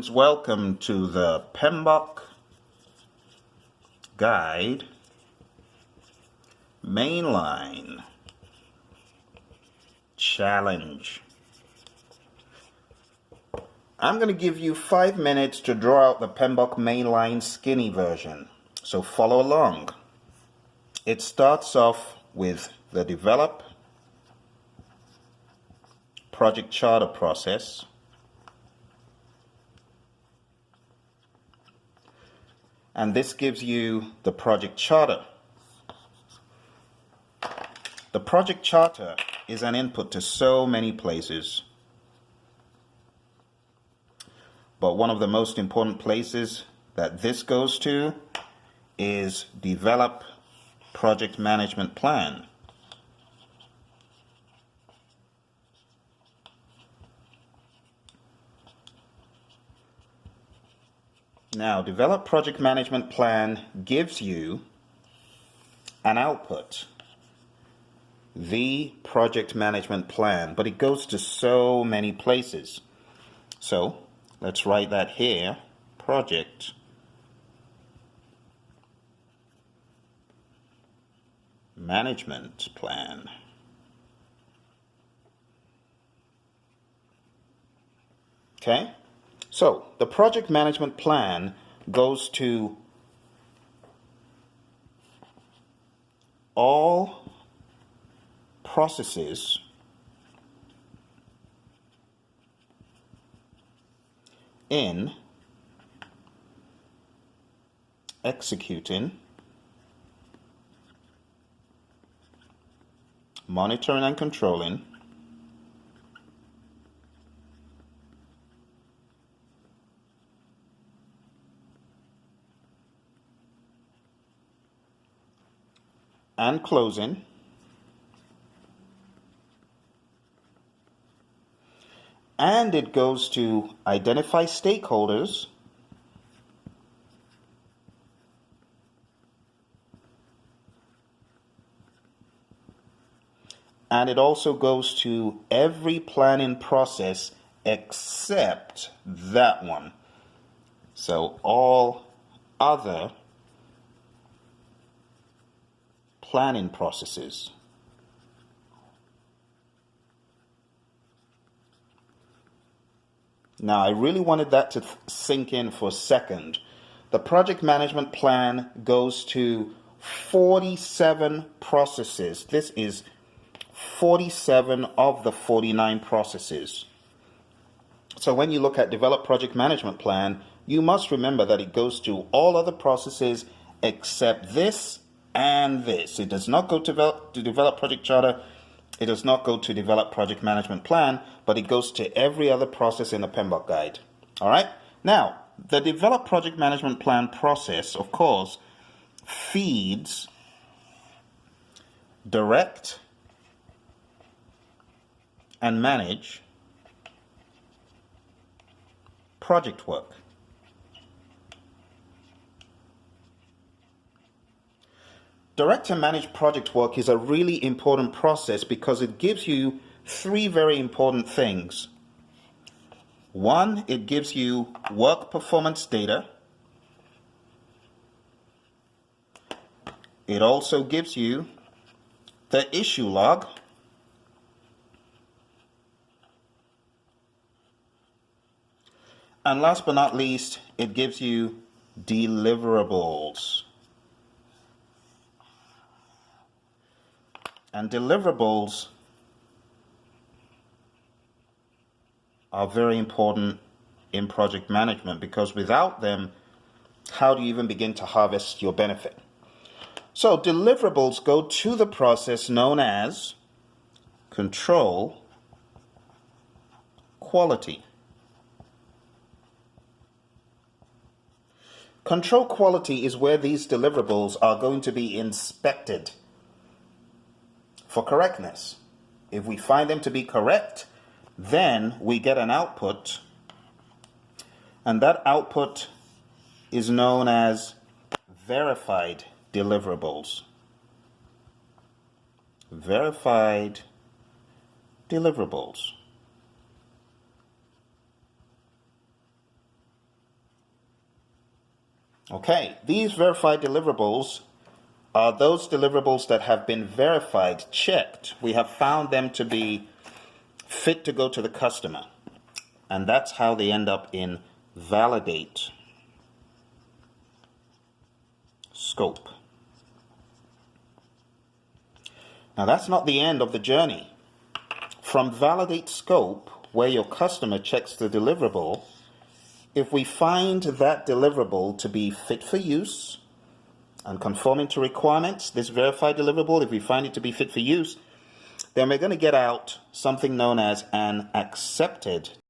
Welcome to the PMBOK Guide Mainline Challenge. I'm going to give you 5 minutes to draw out the PMBOK Mainline skinny version, so follow along. It starts off with the develop project charter process, and this gives you the project charter. The project charter is an input to so many places, but one of the most important places that this goes to is develop project management plan. Now, develop project management plan gives you an output, the project management plan, but it goes to so many places. So let's write that here, project management plan. Okay? So the project management plan goes to all processes in executing, monitoring and controlling and closing, and it goes to identify stakeholders and it also goes to every planning process except that one. So all other planning processes. Now, I really wanted that to sink in for a second. The project management plan goes to 47 processes. This is 47 of the 49 processes. So when you look at develop project management plan, you must remember that it goes to all other processes except this and this. It does not go to develop project charter. It does not go to develop project management plan, but it goes to every other process in the PMBOK guide. All right. Now, the develop project management plan process, of course, feeds direct and manage project work. Direct and manage project work is a really important process because it gives you 3 very important things. 1, it gives you work performance data. It also gives you the issue log. And last but not least, it gives you deliverables. And deliverables are very important in project management because without them, how do you even begin to harvest your benefit? So deliverables go to the process known as control quality. Control quality is where these deliverables are going to be inspected for correctness. If we find them to be correct, then we get an output, and that output is known as verified deliverables. Verified deliverables. Okay, these verified deliverables are those deliverables that have been verified, checked. We have found them to be fit to go to the customer. And that's how they end up in validate scope. Now that's not the end of the journey. From validate scope, where your customer checks the deliverable, if we find that deliverable to be fit for use and conforming to requirements, this verified deliverable, if we find it to be fit for use, then we're going to get out something known as an accepted